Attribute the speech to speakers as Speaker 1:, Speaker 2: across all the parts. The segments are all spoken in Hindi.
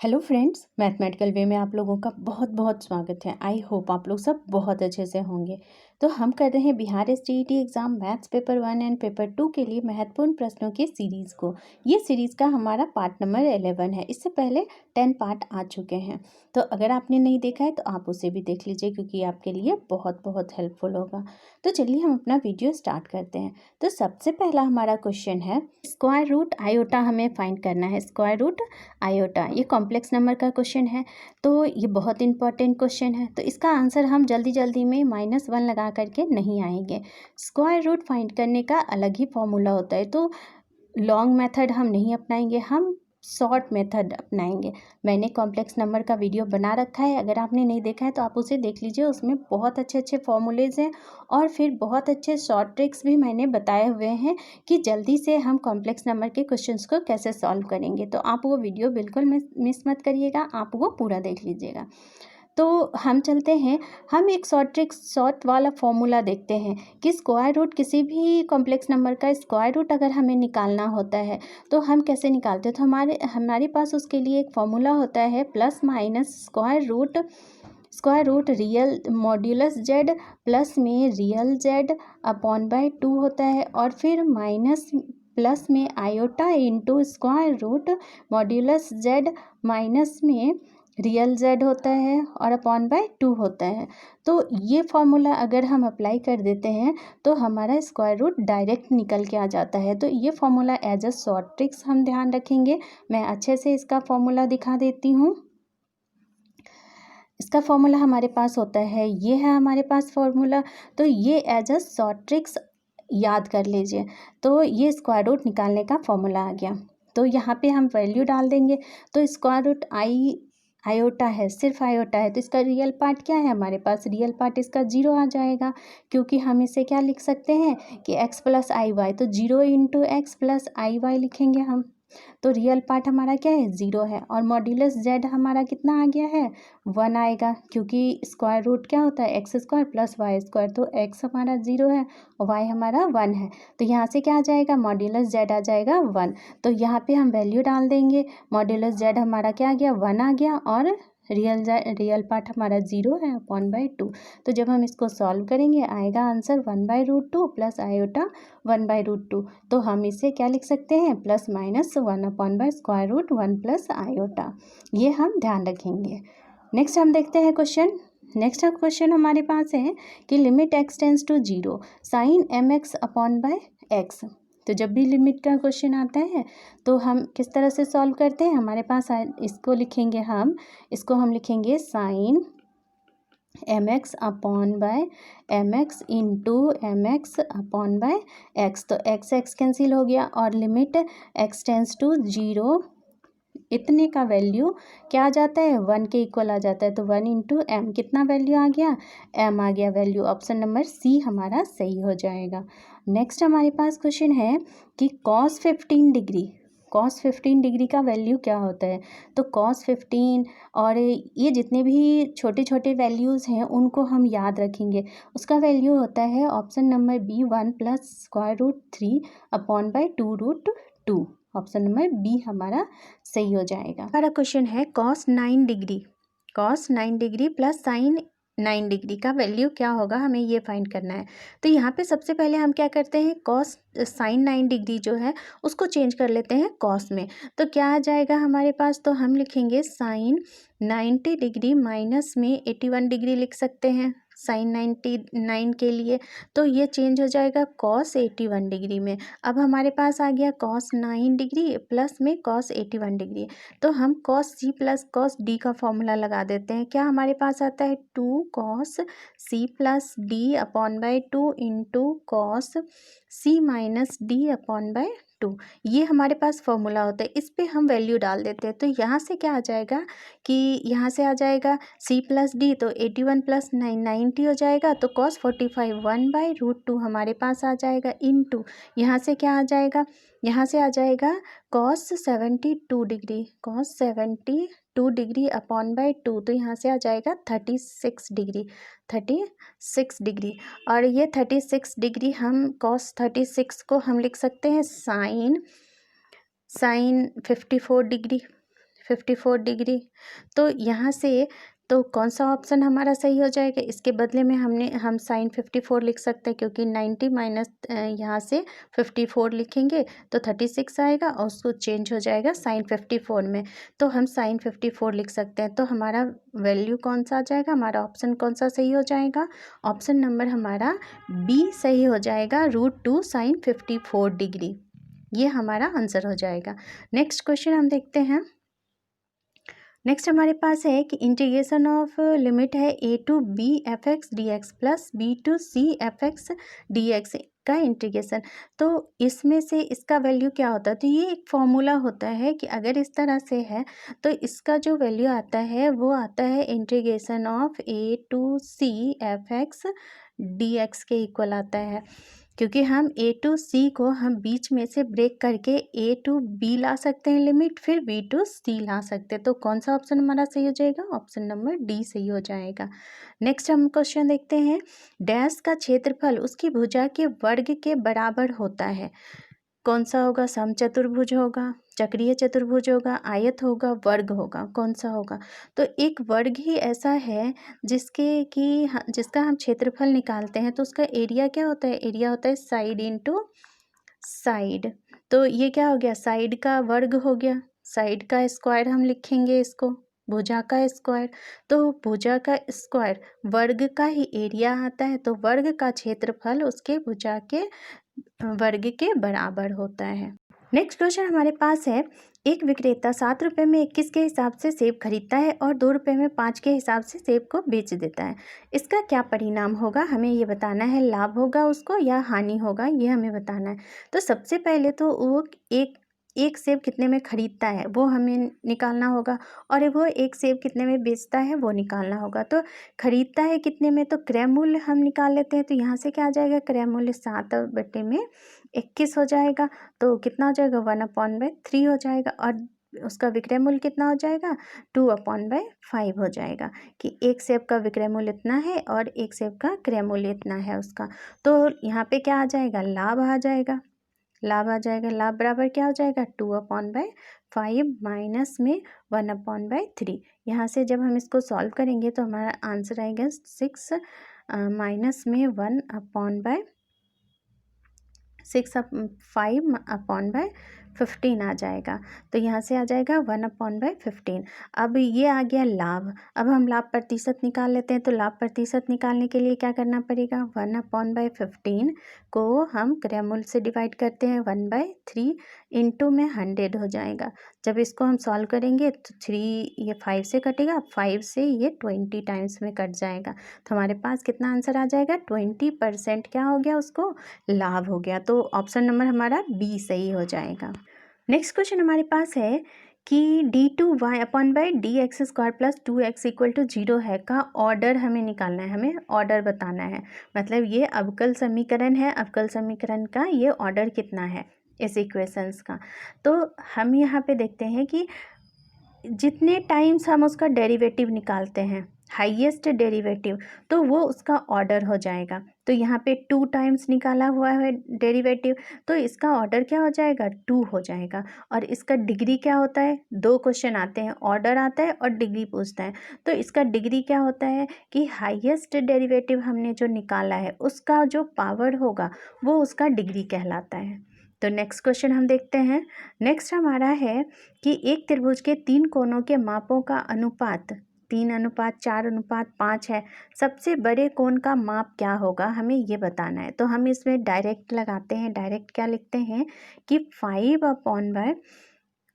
Speaker 1: हेलो फ्रेंड्स, मैथमेटिकल वे में आप लोगों का बहुत बहुत स्वागत है। आई होप आप लोग सब बहुत अच्छे से होंगे। तो हम कर रहे हैं Bihar STET exam maths paper 1 and paper 2 के लिए महत्वपूर्ण प्रश्नों की सीरीज़ को। ये सीरीज़ का हमारा पार्ट नंबर 11 है। इससे पहले 10 पार्ट आ चुके हैं। तो अगर आपने नहीं देखा है तो आप उसे भी देख लीजिए, क्योंकि आपके लिए बहुत बहुत हेल्पफुल होगा। तो चलिए हम अपना वीडियो स्टार्ट करते हैं। तो सबसे पहला हमारा क्वेश्चन है, स्क्वायर रूट आयोटा हमें फाइंड करना है। स्क्वायर रूट आयोटा ये कॉम्प्लेक्स नंबर का क्वेश्चन है, तो ये बहुत इंपॉर्टेंट क्वेश्चन है। तो इसका आंसर हम जल्दी जल्दी में -1 लगा करके नहीं आएंगे। स्क्वायर रूट फाइंड करने का अलग ही फॉर्मूला होता है, तो लॉन्ग मेथड हम नहीं अपनाएंगे, हम शॉर्ट मेथड अपनाएंगे। मैंने कॉम्प्लेक्स नंबर का वीडियो बना रखा है, अगर आपने नहीं देखा है तो आप उसे देख लीजिए। उसमें बहुत अच्छे अच्छे फॉर्मूलेज हैं और फिर बहुत अच्छे शॉर्ट ट्रिक्स भी मैंने बताए हुए हैं कि जल्दी से हम कॉम्प्लेक्स नंबर के क्वेश्चंस को कैसे सॉल्व करेंगे। तो आप वो वीडियो बिल्कुल मिस मत करिएगा, आप वो पूरा देख लीजिएगा। तो हम चलते हैं, हम एक शॉर्ट वाला फॉर्मूला देखते हैं कि स्क्वायर रूट किसी भी कॉम्प्लेक्स नंबर का स्क्वायर रूट अगर हमें निकालना होता है तो हम कैसे निकालते हैं। तो हमारे पास उसके लिए एक फॉर्मूला होता है, plus minus square root real modulus Z, plus में रियल जेड अपॉन बाय 2 होता है, और फिर माइनस प्लस में iota into square root modulus Z minus में रियल जेड होता है और अपॉन बाय 2 होता है। तो ये फॉर्मूला अगर हम अप्लाई कर देते हैं तो हमारा स्क्वायर रूट डायरेक्ट निकल के आ जाता है। तो ये formula as a short tricks हम ध्यान रखेंगे। मैं अच्छे से इसका फॉर्मूला दिखा देती हूँ। इसका फॉर्मूला हमारे पास होता है, ये है हमारे पास फॉर्मूला। तो ये एज अ शॉर्ट ट्रिक्स याद कर लीजिए। तो ये स्क्वायर रूट निकालने का फॉर्मूला आ गया। तो यहाँ पे हम वैल्यू डाल देंगे। तो स्क्वायर रूट आयोटा है, सिर्फ आयोटा है, तो इसका रियल पार्ट क्या है, हमारे पास रियल पार्ट इसका 0 आ जाएगा, क्योंकि हम इसे क्या लिख सकते हैं कि x प्लस आई वाई, तो 0 इंटू एक्स प्लस आई वाई लिखेंगे हम। तो रियल पार्ट हमारा क्या है, 0 है, और मॉड्यूलस जेड हमारा कितना आ गया है, 1 आएगा, क्योंकि स्क्वायर रूट क्या होता है, X square plus Y square. तो एक्स हमारा 0 है और वाई हमारा 1 है, तो यहाँ से क्या आ जाएगा, मॉड्यूलस जेड आ जाएगा 1। तो यहाँ पे हम वैल्यू डाल देंगे। मॉड्यूलस जेड हमारा क्या आ गया, 1 आ गया, और रियल पार्ट हमारा 0 है अपॉन बाय 2। तो जब हम इसको सॉल्व करेंगे आएगा आंसर 1/√2 प्लस आयोटा 1/√2। तो हम इसे क्या लिख सकते हैं, plus minus 1 upon by square root 1 plus iota. ये हम ध्यान रखेंगे। नेक्स्ट हम देखते हैं क्वेश्चन। नेक्स्ट क्वेश्चन हमारे पास है कि limit x tends to 0 sine mx upon by x। तो जब भी लिमिट का क्वेश्चन आता है तो हम किस तरह से सॉल्व करते हैं, हमारे पास इसको लिखेंगे sine mx upon by mx into mx upon by x। तो x कैंसिल हो गया, और लिमिट x टेंस टू 0 इतने का वैल्यू क्या आ जाता है, 1 के इक्वल आ जाता है। तो 1 इंटू एम, कितना वैल्यू आ गया, m आ गया वैल्यू। ऑप्शन नंबर सी हमारा सही हो जाएगा। नेक्स्ट हमारे पास क्वेश्चन है कि cos 15 डिग्री का वैल्यू क्या होता है। तो cos 15 और ये जितने भी छोटे छोटे वैल्यूज़ हैं उनको हम याद रखेंगे। उसका वैल्यू होता है option number B 1 plus square root 3 upon by 2√2। Option number B हमारा सही हो जाएगा। हमारा क्वेश्चन है cos 9 degree plus sine 9 degree का वैल्यू क्या होगा, हमें ये फाइंड करना है। तो यहाँ पे सबसे पहले हम क्या करते हैं, साइन 9 डिग्री जो है उसको चेंज कर लेते हैं कॉस में। तो क्या आ जाएगा हमारे पास, तो हम लिखेंगे साइन 90 डिग्री माइनस में 81 डिग्री लिख सकते हैं साइन 99 के लिए। तो ये चेंज हो जाएगा कॉस 81 डिग्री में। अब हमारे पास आ गया कॉस 9 डिग्री प्लस में कॉस 81 डिग्री। तो हम cos C plus cos D का फॉर्मूला लगा देते हैं। क्या हमारे पास आता है, 2 cos C plus D upon by 2 into cos C minus D upon by 2। ये हमारे पास फॉर्मूला होता है, इस पे हम वैल्यू डाल देते हैं। तो यहाँ से क्या आ जाएगा कि यहाँ से आ जाएगा सी प्लस डी, तो 81 प्लस 9 90 हो जाएगा। तो cos 45 1/√2 हमारे पास आ जाएगा, इनटू यहाँ से क्या आ जाएगा, यहाँ से आ जाएगा cos 72 डिग्री अपॉन बाय 2। तो यहाँ से आ जाएगा 36 डिग्री। और ये 36 डिग्री हम cos 36 को हम लिख सकते हैं साइन 54 54 डिग्री। तो यहाँ से तो कौन सा ऑप्शन हमारा सही हो जाएगा? इसके बदले में हम साइन 54 लिख सकते हैं, क्योंकि 90 माइनस यहाँ से 54 लिखेंगे तो 36 आएगा और उसको चेंज हो जाएगा साइन 54 में, तो हम साइन 54 लिख सकते हैं। तो हमारा वैल्यू कौन सा आ जाएगा? हमारा ऑप्शन कौन सा सही हो जाएगा? ऑप्शन नंबर हमारा बी सही हो जाएगा, √2 साइन 54 डिग्री। ये हमारा आंसर हो जाएगा। नेक्स्ट क्वेश्चन हम देखते हैं। नेक्स्ट हमारे पास है कि इंटीग्रेशन ऑफ लिमिट है a to b fx dx plus b to c fx dx का इंटीग्रेशन। तो इसमें से इसका वैल्यू क्या होता है? तो ये एक फॉर्मूला होता है कि अगर इस तरह से है तो इसका जो वैल्यू आता है वो आता है integration of a to c fx dx के इक्वल आता है, क्योंकि हम a टू c को हम बीच में से ब्रेक करके a टू b ला सकते हैं लिमिट, फिर b टू c ला सकते हैं। तो कौन सा ऑप्शन हमारा सही हो जाएगा? ऑप्शन नंबर डी सही हो जाएगा। नेक्स्ट हम क्वेश्चन देखते हैं। डैश का क्षेत्रफल उसकी भुजा के वर्ग के बराबर होता है। कौन सा होगा? समचतुर्भुज होगा, चक्रीय चतुर्भुज होगा, आयत होगा, वर्ग होगा, कौन सा होगा? तो एक वर्ग ही ऐसा है जिसका हम क्षेत्रफल निकालते हैं तो उसका एरिया क्या होता है? एरिया होता है साइड इंटू साइड। तो ये क्या हो गया? साइड का वर्ग हो गया, साइड का स्क्वायर हम लिखेंगे इसको, भुजा का स्क्वायर। तो भुजा का स्क्वायर वर्ग का ही एरिया आता है, तो वर्ग का क्षेत्रफल उसके भुजा के वर्ग के बराबर होता है। नेक्स्ट क्वेश्चन हमारे पास है। एक विक्रेता 7 रुपये में 21 के हिसाब से सेब खरीदता है और 2 रुपये में 5 के हिसाब से सेब को बेच देता है। इसका क्या परिणाम होगा? हमें ये बताना है। लाभ होगा उसको या हानि होगा, ये हमें बताना है। तो सबसे पहले तो वो एक सेब कितने में खरीदता है वो हमें निकालना होगा, और वो एक सेब कितने में बेचता है वो निकालना होगा। तो खरीदता है कितने में? तो क्रय मूल्य हम निकाल लेते हैं। तो यहाँ से क्या आ जाएगा? क्रय मूल्य 7/21 हो जाएगा। तो कितना हो जाएगा? 1/3 हो जाएगा। और उसका विक्रय मूल्य कितना हो जाएगा? 2/5 हो जाएगा, कि एक सेब का विक्रय मूल्य इतना है और एक सेब का क्रय मूल्य इतना है उसका। तो यहाँ पे क्या आ जाएगा? लाभ आ जाएगा। लाभ आ जाएगा। लाभ बराबर क्या हो जाएगा? 2/5 माइनस में 1/3। यहाँ से जब हम इसको सॉल्व करेंगे तो हमारा आंसर आएगा 6 माइनस में 5/15 आ जाएगा। तो यहाँ से आ जाएगा 1/15। अब ये आ गया लाभ। अब हम लाभ प्रतिशत निकाल लेते हैं। तो लाभ प्रतिशत निकालने के लिए क्या करना पड़ेगा? 1/15 को हम क्रय मूल्य से डिवाइड करते हैं 1/3 इंटू में 100 हो जाएगा। जब इसको हम सॉल्व करेंगे तो 3 ये 5 से कटेगा, 5 से ये 20 टाइम्स में कट जाएगा। तो हमारे पास कितना आंसर आ जाएगा? 20% क्या हो गया? उसको लाभ हो गया। तो ऑप्शन नंबर हमारा बी सही हो जाएगा। नेक्स्ट क्वेश्चन हमारे पास है कि d2y/dx² plus 2x equal to 0 है का ऑर्डर हमें निकालना है, हमें ऑर्डर बताना है। मतलब ये अवकल समीकरण है, अवकल समीकरण का ये ऑर्डर कितना है इस इक्वेशंस का। तो हम यहाँ पे देखते हैं कि जितने टाइम्स हम उसका डेरिवेटिव निकालते हैं, हाईएस्ट डेरिवेटिव, तो वो उसका ऑर्डर हो जाएगा। तो यहाँ पे 2 टाइम्स निकाला हुआ है डेरिवेटिव, तो इसका ऑर्डर क्या हो जाएगा? 2 हो जाएगा। और इसका डिग्री क्या होता है? 2 क्वेश्चन आते हैं, ऑर्डर आता है और डिग्री पूछता है। तो इसका डिग्री क्या होता है कि हाईएस्ट डेरिवेटिव हमने जो निकाला है उसका जो पावर होगा वो उसका डिग्री कहलाता है। तो नेक्स्ट क्वेश्चन हम देखते हैं। नेक्स्ट हमारा है कि एक त्रिभुज के 3 कोणों के मापों का अनुपात 3:4:5 है। सबसे बड़े कोण का माप क्या होगा? हमें ये बताना है। तो हम इसमें डायरेक्ट लगाते हैं। डायरेक्ट क्या लिखते हैं कि 5/,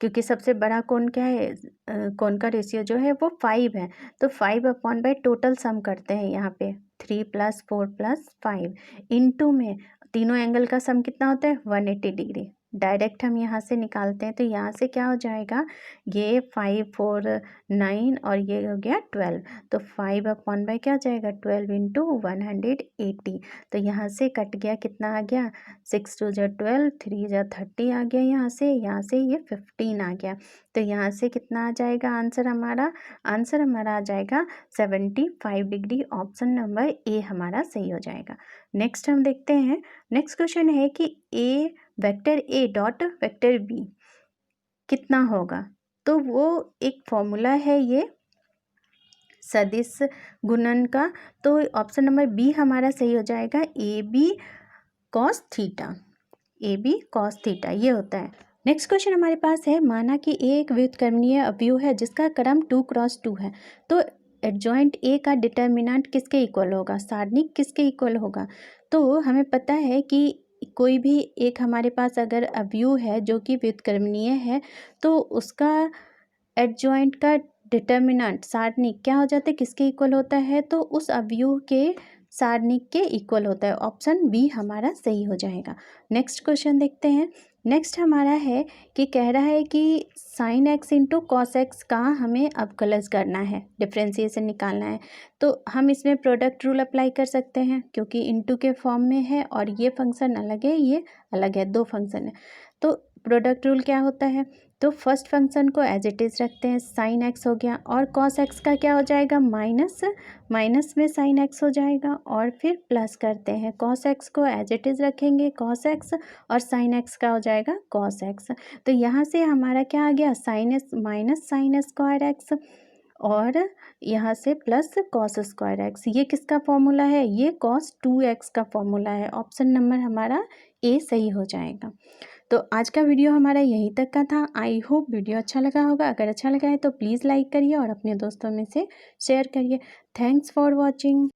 Speaker 1: क्योंकि सबसे बड़ा कोण क्या है? कोण का रेशियो जो है वो 5 है। तो 5/, टोटल सम करते हैं यहाँ पे 3 + 4 + 5 इंटू में तीनों एंगल का सम कितना होता है? 180 डिग्री। डायरेक्ट हम यहाँ से निकालते हैं। तो यहाँ से क्या हो जाएगा? ये 5 4 9 और ये हो गया 12। तो 5/, क्या हो जाएगा? 12 इंटू 180। तो यहाँ से कट गया, कितना आ गया? 6 2 = 12, 3 = 30 आ गया। यहाँ से ये 15 आ गया। तो यहाँ से कितना आ जाएगा आंसर हमारा? आंसर हमारा आ जाएगा 75 डिग्री। ऑप्शन नंबर ए हमारा सही हो जाएगा। नेक्स्ट हम देखते हैं। नेक्स्ट क्वेश्चन है कि vector A dot vector B कितना होगा? तो वो एक फॉर्मूला है ये सदिश गुणन का। तो ऑप्शन नंबर बी हमारा सही हो जाएगा, A B cos theta, A B cos theta ये होता है। नेक्स्ट क्वेश्चन हमारे पास है, माना कि ए एक व्युत्क्रमणीय अवयव है जिसका क्रम 2×2 है, तो एडजॉइंट ए का डिटर्मिनेंट किसके इक्वल होगा, सारणिक किसके इक्वल होगा। तो हमें पता है कि कोई भी एक हमारे पास अगर अवयव है जो कि व्युत्क्रमणीय है तो उसका एडजॉइंट का डिटर्मिनेंट सारणिक क्या हो जाता है, किसके इक्वल होता है, तो उस अवयव के सारणिक के इक्वल होता है। ऑप्शन बी हमारा सही हो जाएगा। नेक्स्ट क्वेश्चन देखते हैं। नेक्स्ट हमारा है कि कह रहा है कि sine x into cos x का हमें अवकलज करना है, डिफ्रेंसिएशन निकालना है। तो हम इसमें प्रोडक्ट रूल अप्लाई कर सकते हैं क्योंकि इंटू के फॉर्म में है और ये फंक्शन अलग है, ये अलग है, दो फंक्शन है। तो प्रोडक्ट रूल क्या होता है, तो फर्स्ट फंक्शन को एज इट इज़ रखते हैं, साइन एक्स हो गया, और कॉस एक्स का क्या हो जाएगा, माइनस, माइनस में साइन एक्स हो जाएगा, और फिर प्लस करते हैं, कॉस एक्स को एज इट इज़ रखेंगे कॉस एक्स, और साइन एक्स का हो जाएगा कॉस एक्स। तो यहाँ से हमारा क्या आ गया, sine x minus sine square x, और यहाँ से प्लस कॉस स्क्वायर एक्स। ये किसका फॉर्मूला है, ये कॉस 2x का फॉर्मूला है। ऑप्शन नंबर हमारा ए सही हो जाएगा। तो आज का वीडियो हमारा यहीं तक का था। आई होप वीडियो अच्छा लगा होगा। अगर अच्छा लगा है तो प्लीज़ लाइक करिए और अपने दोस्तों में से शेयर करिए। Thanks for watching.